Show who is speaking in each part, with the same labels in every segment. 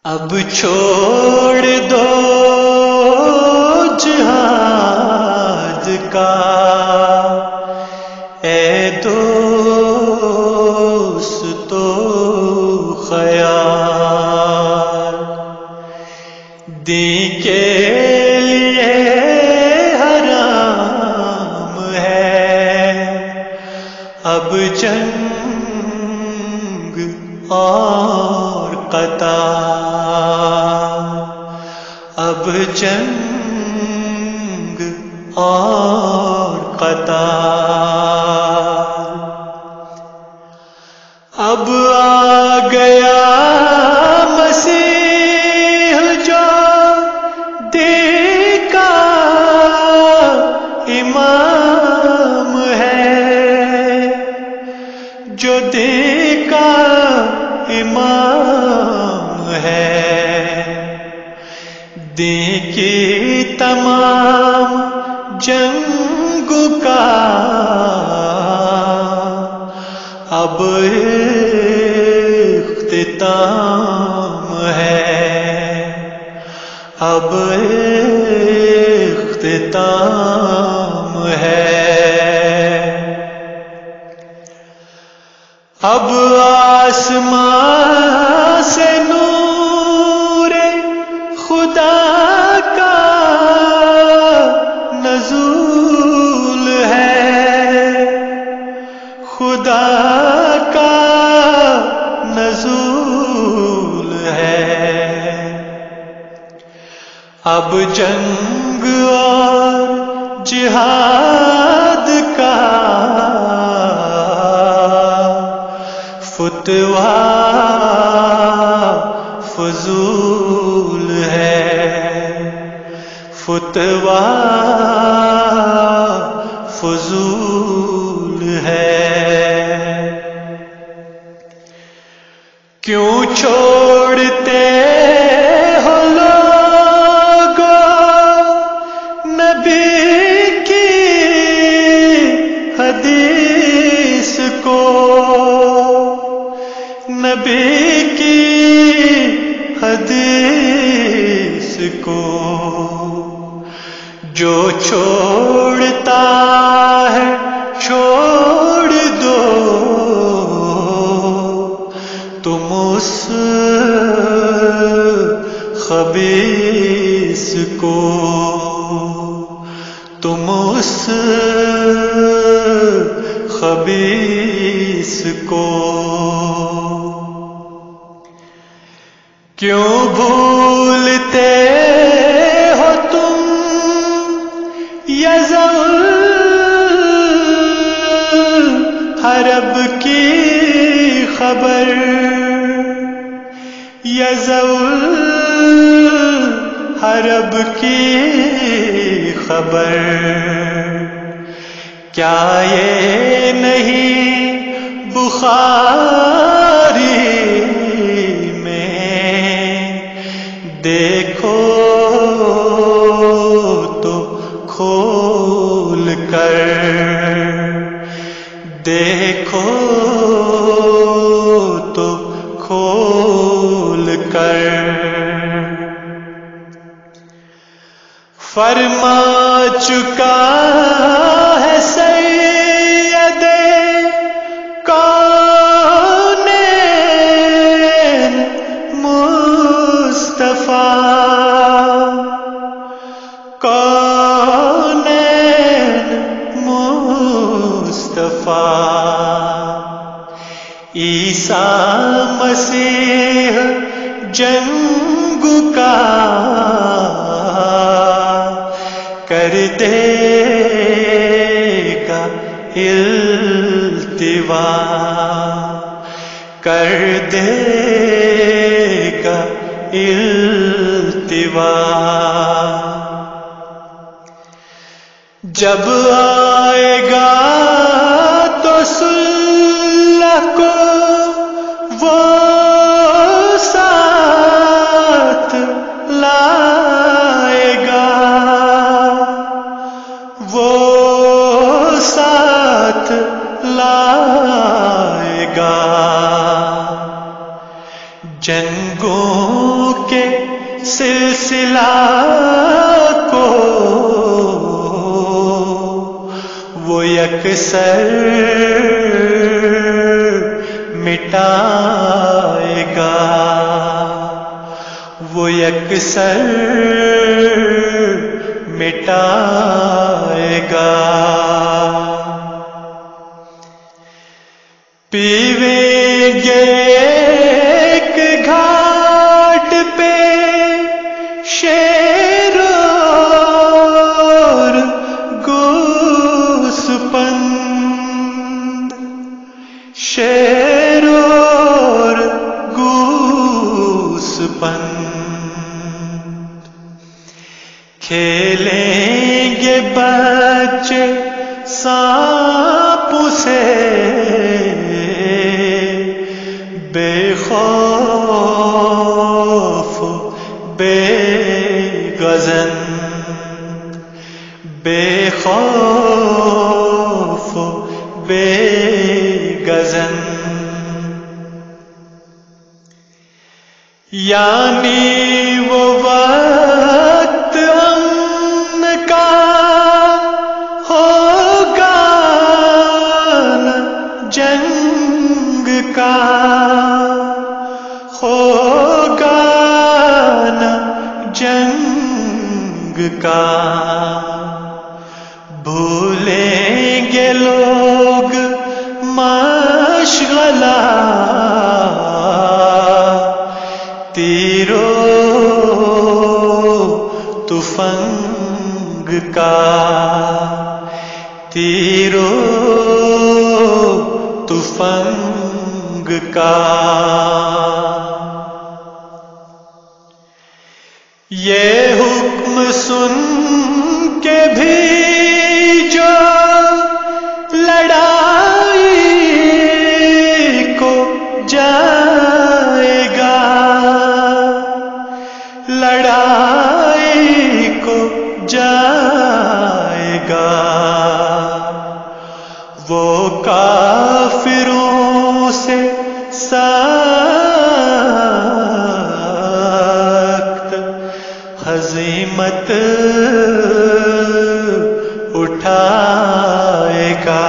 Speaker 1: اب چھوڑ دو جہاد کا اے دوستو خیال، دین کے لیے حرام ہے اب جنگ اور قتال، اب جنگ اور قتال، اب آ گیا مسیح جو دین کا امام ہے، جو دین کا امام ہے، دین کی تمام جنگ کا اب اختتام ہے، اب اختتام ہے، اب آسمان سے نور خدا کا نزول ہے، خدا کا نزول ہے، اب جنگ اور جہاد کا فتویٰ فضول ہے، فتویٰ فضول ہے، کیوں چھوڑتے ہو لوگ نبی کی حدیث کو، نبی کی حدیث کو، جو چھوڑتا ہے چھوڑ دو تم اس خبیث کو، تم اس خبیث کو، کیوں بھولتے ہو تم یزوالحرب کی خبر، یزوالحرب کی خبر، کیا یہ نہیں بخاری دیکھو تو کھول کر، دیکھو تو کھول کر، فرما چکا ہے سید کونین کونین مصطفیٰ، عیسیٰ مسیح جنگ کا کر دے گا التوا، کر دے گا التوا، جب آئے گا تو صلح کو وہ ساتھ لائے گا، وہ ساتھ لائے گا، جنگوں کے سلسلہ کو وہ یکسر مٹائے گا، وہ یکسر مٹائے گا۔ پیویں گے ایک گھاٹ پہ شیر اور گوسپند، شیر اور گوسپند، کھیلیں گے بچے سانپ سے بے خوف بے غضن، بے خوف بے غضن۔ یعنی وہ وقت امن کا ہوگا نہ جنگ کا، ہوگا نہ جنگ کا۔ بھولیں گے لوگ مشغلہ تیرو تفنگ کا، تیرو تفنگ کا۔ یہ حکم سن کے بھی جو لڑائی کو جائے گا، لڑائی کو جائے گا، وہ کافروں سے سخت ہزیمت اٹھائے گا،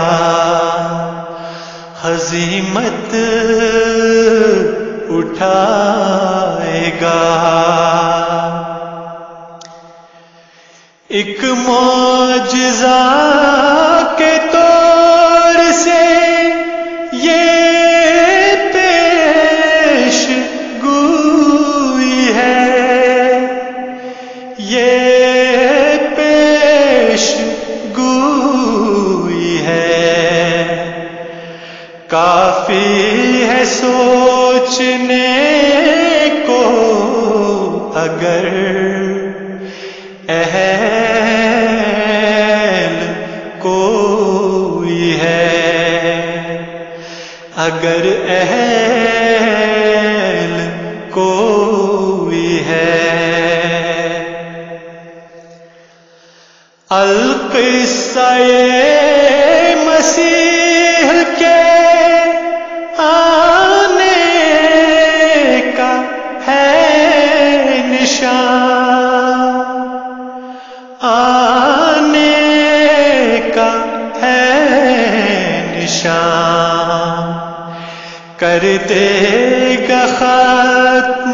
Speaker 1: ہزیمت اٹھائے گا۔ ایک معجزہ کے طور سے یہ پیش گوئی ہے، یہ پیش گوئی ہے، کافی ہے سوچنے کو اگر اہل کوئی ہے، اگر اہل کوئی ہے۔ القصہ مسیح کے آنے کا ہے نشان، آنے کا ہے نشان، کر دے گا ختم